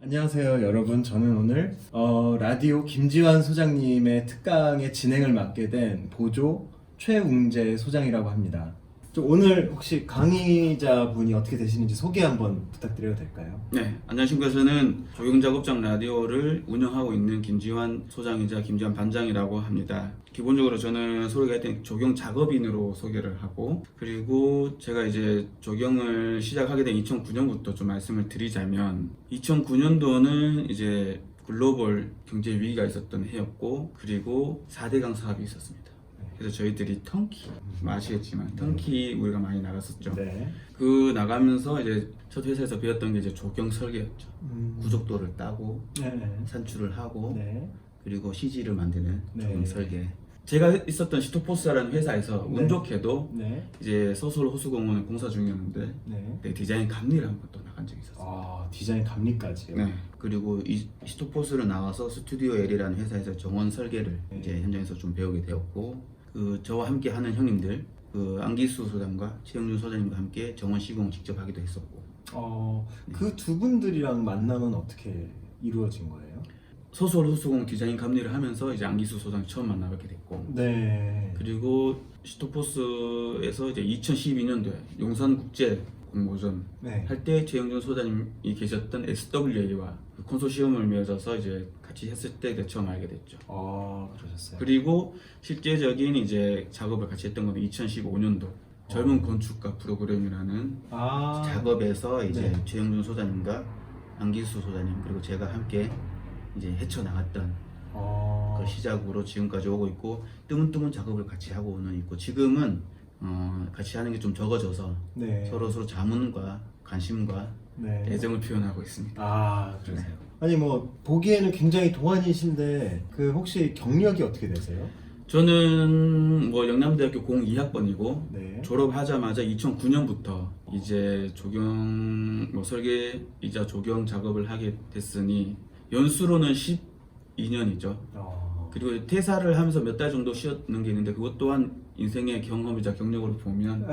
안녕하세요 여러분. 저는 오늘 라디오 김지환 소장님의 특강의 진행을 맡게 된 보조 최웅재 소장이라고 합니다. 오늘 혹시 강의자분이 어떻게 되시는지 소개 한번 부탁드려도 될까요? 네, 안녕하십니까. 저는 조경작업장 라디오를 운영하고 있는 김지환 소장이자 김지환 반장이라고 합니다. 기본적으로 저는 소개가 했던 조경 작업인으로 소개를 하고, 그리고 제가 이제 조경을 시작하게 된 2009년부터 좀 말씀을 드리자면, 2009년도는 이제 글로벌 경제 위기가 있었던 해였고, 그리고 4대강 사업이 있었습니다. 그래서 저희들이 턴키, 아시겠지만 턴키 우리가 많이 나갔었죠. 네. 그 나가면서 이제 첫 회사에서 배웠던 게 이제 조경 설계였죠. 구족도를 따고 네. 산출을 하고 네. 그리고 CG를 만드는 네. 조경 설계. 제가 있었던 시토포스라는 회사에서 네. 운 좋게도 네. 이제 서울 호수공원을 공사 중이었는데 네. 네, 디자인 감리를 한번 또 나간 적이 있었어요. 아, 디자인 감리까지요? 네. 그리고 이 시토포스를 나와서 스튜디오 L이라는 회사에서 정원 설계를 네. 이제 현장에서 좀 배우게 되었고, 그 저와 함께 하는 형님들, 그 안기수 소장과 최영준 소장님과 함께 정원 시공 직접 하기도 했었고. 그 두 분들이랑 만남은 어떻게 이루어진 거예요? 서울 호수공 디자인 감리를 하면서 이제 안기수 소장 처음 만나뵙게 됐고. 네. 그리고 시토포스에서 이제 2012년도에 용산국제 공모전 네. 할 때 최영준 소장님이 계셨던 SWA와 그 컨소시엄을 맺어서 이제 같이 했을 때 처음 알게 됐죠. 그러셨어요. 그리고 실제적인 이제 작업을 같이 했던 건 2015년도 젊은 건축가 프로그램이라는 작업에서 이제 네. 최영준 소장님과 안기수 소장님 그리고 제가 함께 이제 헤쳐나갔던 그 시작으로 지금까지 오고 있고, 뜨문뜨문 작업을 같이 하고는 있고, 지금은 같이 하는 게 좀 적어져서 네. 서로 자문과 관심과 네. 애정을 표현하고 있습니다. 그러세요. 아니 뭐 보기에는 굉장히 동안이신데 그 혹시 경력이 어떻게 되세요? 저는 뭐 영남대학교 02학번이고 네. 졸업하자마자 2009년부터 이제 조경 뭐 설계이자 조경 작업을 하게 됐으니 연수로는 12년이죠. 그리고 퇴사를 하면서 몇 달 정도 쉬었는 게 있는데, 그것 또한 인생의 경험이자 경력으로 보면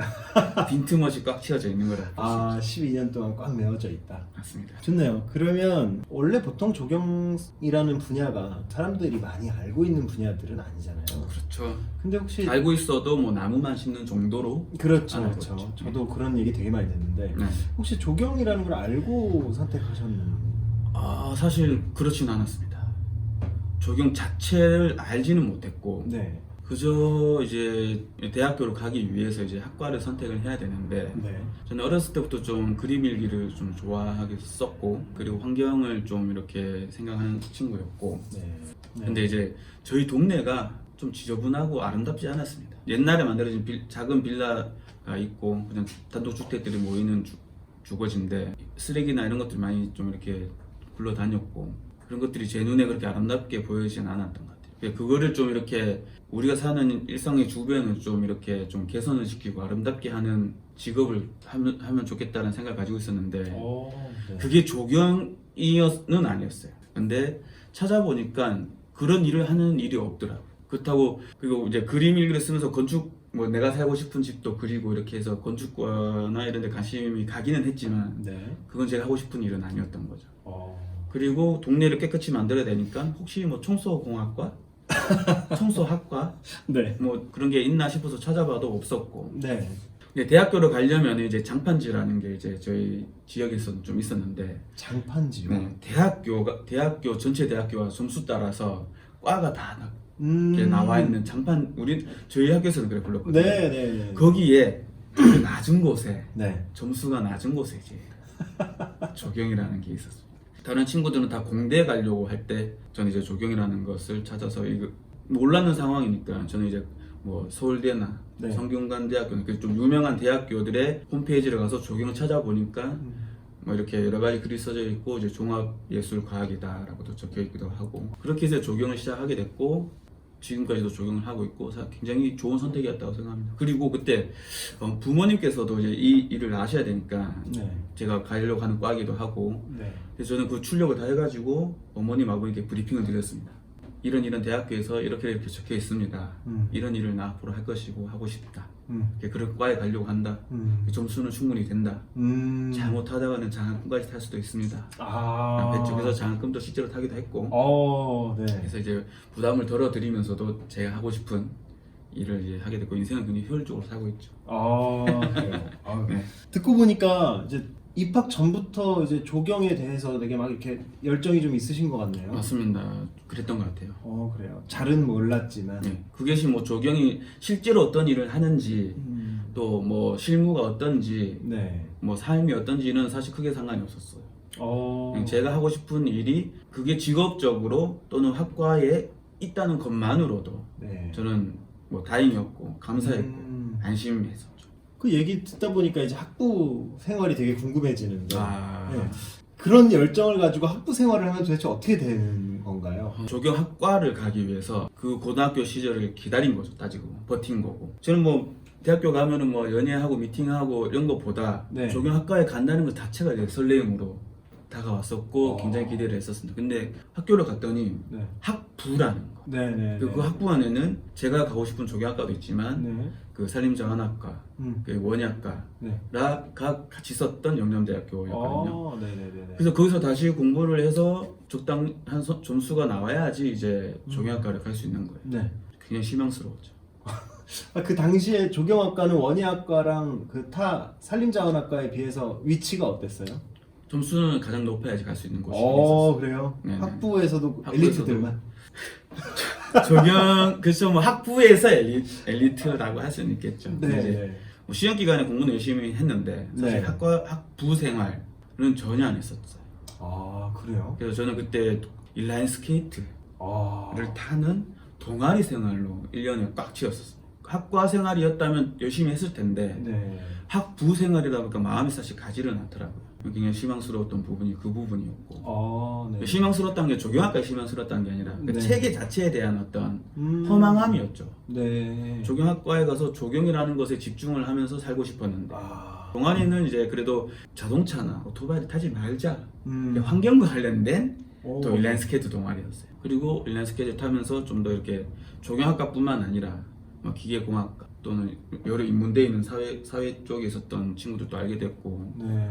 빈틈없이 꽉 채워져 있는 거라. 12년 동안 꽉 메워져 있다. 맞습니다. 좋네요. 그러면 원래 보통 조경이라는 분야가 사람들이 많이 알고 있는 분야들은 아니잖아요. 그렇죠. 근데 혹시 알고 있어도 뭐 나무만 심는 정도로. 그렇죠, 알고 그렇죠. 있죠. 저도 그런 얘기 되게 많이 듣는데 네. 혹시 조경이라는 걸 알고 선택하셨는? 사실 그렇진 않았습니다. 조경 자체를 알지는 못했고, 네. 그저 이제 대학교로 가기 위해서 이제 학과를 선택을 해야 되는데, 네. 저는 어렸을 때부터 좀 그림 일기를 좀 좋아하게 썼고, 그리고 환경을 좀 이렇게 생각하는 친구였고, 네. 근데 이제 저희 동네가 좀 지저분하고 아름답지 않았습니다. 옛날에 만들어진 작은 빌라가 있고 그냥 단독주택들이 모이는 주거지인데, 쓰레기나 이런 것들이 많이 좀 이렇게 굴러다녔고, 그런 것들이 제 눈에 그렇게 아름답게 보이진 않았던 것 같아요. 그거를 좀 이렇게 우리가 사는 일상의 주변을 좀 이렇게 좀 개선을 시키고 아름답게 하는 직업을 하면 좋겠다는 생각을 가지고 있었는데, 네. 그게 조경이었는 아니었어요. 근데 찾아보니까 그런 일을 하는 일이 없더라고요. 그렇다고, 그리고 이제 그림 일기를 쓰면서 건축, 뭐 내가 살고 싶은 집도 그리고 이렇게 해서 건축과나 이런 데 관심이 가기는 했지만, 네. 그건 제가 하고 싶은 일은 아니었던 거죠. 그리고 그리고 동네를 깨끗이 만들어야 되니까 혹시 뭐 청소공학과? 청소학과? 네. 뭐 그런 게 있나 싶어서 찾아봐도 없었고. 네. 근데 대학교를 가려면 이제 장판지라는 게 이제 저희 지역에서 좀 있었는데, 장판지요. 네, 대학교 전체 대학교와 점수 따라서 과가 다 이렇게 나와 있는 장판, 저희 학교에서는 그래 불렀거든요. 네. 거기에 그 낮은 곳에 네. 점수가 낮은 곳에 이제 조경이라는 게 있었어요. 다른 친구들은 다 공대 가려고 할 때 저는 이제 조경이라는 것을 찾아서, 이거 몰랐는 상황이니까 저는 이제 뭐 서울대나 네. 성균관대학교 좀 유명한 대학교들의 홈페이지를 가서 조경을 찾아보니까 뭐 이렇게 여러 가지 글이 써져 있고, 이제 종합예술과학이다라고도 적혀 있기도 하고, 그렇게 해서 조경을 시작하게 됐고 지금까지도 조경을 하고 있고 굉장히 좋은 선택이었다고 생각합니다. 그리고 그때 부모님께서도 이제 이 일을 아셔야 되니까 네. 제가 가려고 하는 과기도 하고, 네. 그래서 저는 그 출력을 다 해가지고 어머님 아버님께 브리핑을 드렸습니다. 이런 대학교에서 이렇게 적혀 있습니다. 이런 일을 나 앞으로 할 것이고 하고 싶다. 이렇게 그런 과에 가려고 한다. 점수는 충분히 된다. 잘못하다가는 장학금까지 탈 수도 있습니다. 그래서 장학금도 실제로 타기도 했고. 네. 그래서 이제 부담을 덜어드리면서도 제가 하고 싶은 일을 이제 하게 됐고 인생은 굉장히 효율적으로 살고 있죠. 그래요. 네. 듣고 보니까 이제 입학 전부터 이제 조경에 대해서 되게 막 이렇게 열정이 좀 있으신 것 같네요. 맞습니다. 그랬던 것 같아요. 그래요. 잘은 몰랐지만. 네. 그게 뭐 조경이 실제로 어떤 일을 하는지 또 뭐 실무가 어떤지 네. 뭐 삶이 어떤지는 사실 크게 상관이 없었어요. 그냥 제가 하고 싶은 일이 그게 직업적으로 또는 학과에 있다는 것만으로도 네. 저는 뭐 다행이었고 감사했고 안심했었죠. 그 얘기 듣다 보니까 이제 학부 생활이 되게 궁금해지는데 네. 그런 열정을 가지고 학부 생활을 하면 도대체 어떻게 되는 건가요? 조경학과를 가기 위해서 그 고등학교 시절을 기다린 거죠. 따지고 버틴 거고. 저는 뭐 대학교 가면은 뭐 연애하고 미팅하고 이런 것보다 네. 조경학과에 간다는 것 자체가 되게 설레임으로 다가왔었고 굉장히 기대를 했었습니다. 근데 학교를 갔더니 네. 학부라는 거. 네네. 그 학부 안에는 제가 가고 싶은 조경학과도 있지만 네. 그 산림자원학과, 그 원예학과가 네. 같이 있었던 영남대학교였거든요. 네네네. 그래서 거기서 다시 공부를 해서 적당한 점수가 나와야지 이제 조경학과를 갈 수 있는 거예요. 네. 굉장히 실망스러웠죠. 그 당시에 조경학과는 원예학과랑 그 타 산림자원학과에 비해서 위치가 어땠어요? 점수는 가장 높아야지 갈 수 있는 곳이 있었어요. 그래요? 네네. 학부에서도 엘리트들만? 조경 그렇죠. 뭐 학부에서 엘리트라고 할 수는 있겠죠. 네. 이제 뭐 시험 기간에 공부는 열심히 했는데 사실 네. 학부 생활은 전혀 안 했었어요. 그래요? 그래서 저는 그때 인라인 스케이트를 타는 동아리 생활로 1년을 꽉 채웠었어요. 학과 생활이었다면 열심히 했을 텐데 네. 학부 생활이다 보니까 마음이 사실 가지를 않더라고요. 굉장히 실망스러웠던 부분이 그 부분이었고 네. 실망스러웠다는 게 조경학과에 실망스러웠다는 게 아니라 그 네. 체계 자체에 대한 어떤 허망함이었죠. 네. 조경학과에 가서 조경이라는 것에 집중을 하면서 살고 싶었는데 동아리는 이제 그래도 자동차나 오토바이를 타지 말자 환경과 관련된 또 인라인 스케이트 동아리였어요. 그리고 인라인 스케이트 타면서 좀 더 이렇게 조경학과뿐만 아니라 뭐 기계공학과 또는 여러 인문대에 있는 사회 쪽에 있었던 친구들도 알게 됐고. 네.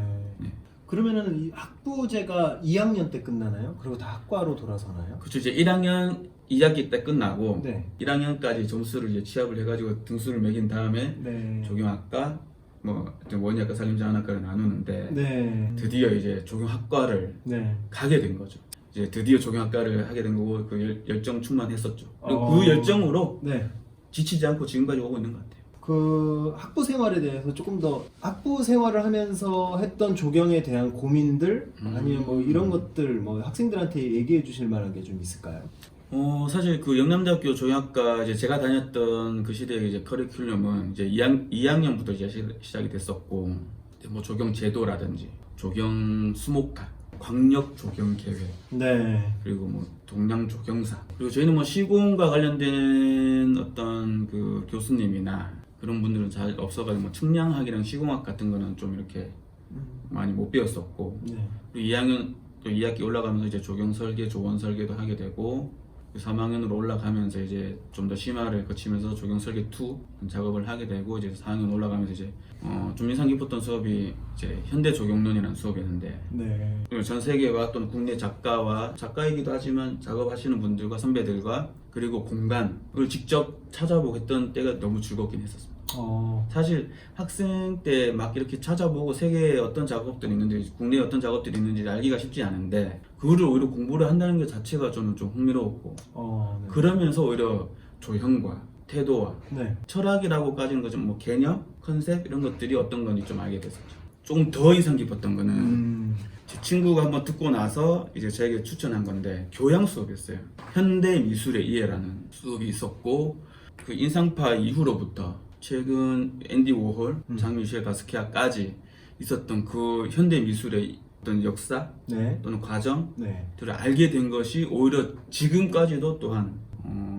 그러면은 이 학부제가 2학년 때 끝나나요? 그리고 다 학과로 돌아서나요? 그렇죠. 이제 1학년 2학기 때 끝나고 네. 1학년까지 점수를 이제 취합을 해가지고 등수를 매긴 다음에 네. 조경학과, 뭐 원예학과, 산림자원학과를 나누는데 네. 드디어 이제 조경학과를 네. 가게 된 거죠. 이제 드디어 조경학과를 하게 된 거고 그 열정 충만했었죠. 그리고 그 열정으로 네. 지치지 않고 지금까지 오고 있는 것 같아요. 그 학부 생활에 대해서 조금 더 학부 생활을 하면서 했던 조경에 대한 고민들 아니면 뭐 이런 것들 뭐 학생들한테 얘기해 주실 만한 게 좀 있을까요? 사실 그 영남대학교 조경학과 이제 제가 다녔던 그 시대의 이제 커리큘럼은 이제 2학년부터 이제 시작이 됐었고 뭐 조경 제도라든지 조경 수목학, 광역 조경 계획, 네. 그리고 뭐 동양 조경사, 그리고 저희는 뭐 시공과 관련된 어떤 그 교수님이나 그런 분들은 잘 없어가지고 뭐 측량학이랑 시공학 같은 거는 좀 이렇게 많이 못 배웠었고 네. 그리고 2학년 또 2학기 올라가면서 이제 조경 설계, 조원 설계도 하게 되고 3학년으로 올라가면서 이제 좀 더 심화를 거치면서 조경 설계 2 작업을 하게 되고 이제 4학년 올라가면서 이제 좀 인상 깊었던 수업이 이제 현대 조경론이라는 수업이었는데 네. 그리고 전 세계와 또는 국내 작가이기도 하지만 작업하시는 분들과 선배들과 그리고 공간을 직접 찾아보고 했던 때가 너무 즐겁긴 했었습니다. 사실 학생 때 막 이렇게 찾아보고 세계에 어떤 작업들이 있는지 국내에 어떤 작업들이 있는지 알기가 쉽지 않은데 그거를 오히려 공부를 한다는 것 자체가 저는 좀 흥미로웠고 네. 그러면서 오히려 조형과 태도와 네. 철학이라고까지는 거좀 뭐 개념, 컨셉 이런 것들이 어떤 건지 좀 알게 됐었죠. 조금 더 인상 깊었던 거는 제 친구가 한번 듣고 나서 이제 저에게 추천한 건데 교양 수업이었어요. 현대 미술의 이해라는 수업이 있었고 그 인상파 이후로부터 최근 앤디 워홀, 장미셸 바스키아까지 있었던 그 현대 미술의 어떤 역사 네. 또는 과정들을 네. 알게 된 것이 오히려 지금까지도 또한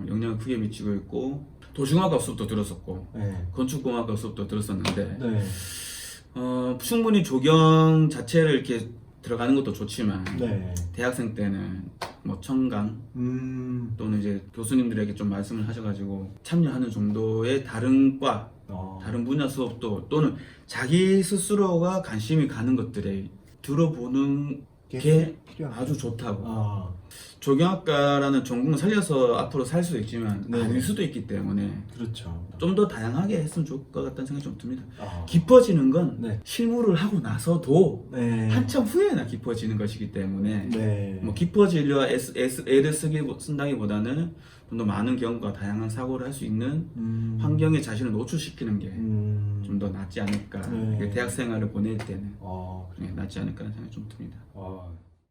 영향을 크게 미치고 있고 도시공학과 수업도 들었었고 네. 건축공학과 수업도 들었었는데 네. 충분히 조경 자체를 이렇게 들어가는 것도 좋지만 네. 대학생 때는 뭐 청강 또는 이제 교수님들에게 좀 말씀을 하셔가지고 참여하는 정도의 다른 과 다른 분야 수업도 또는 자기 스스로가 관심이 가는 것들에 들어보는 게 필요하다. 아주 좋다고. 아, 조경학과라는 전공을 살려서 앞으로 살 수도 있지만 네. 아닐 수도 있기 때문에 그렇죠. 좀 더 다양하게 했으면 좋을 것 같다는 생각이 좀 듭니다. 아, 깊어지는 건 네. 실무를 하고 나서도 네. 한참 후에나 깊어지는 것이기 때문에 네. 뭐 깊어지려 애를 쓴다기보다는 좀 더 많은 경험과 다양한 사고를 할 수 있는 환경에 자신을 노출시키는 게 좀 더 낫지 않을까. 네. 대학 생활을 보낼 때는 아, 그래요. 낫지 않을까 하는 생각이 좀 듭니다. 아,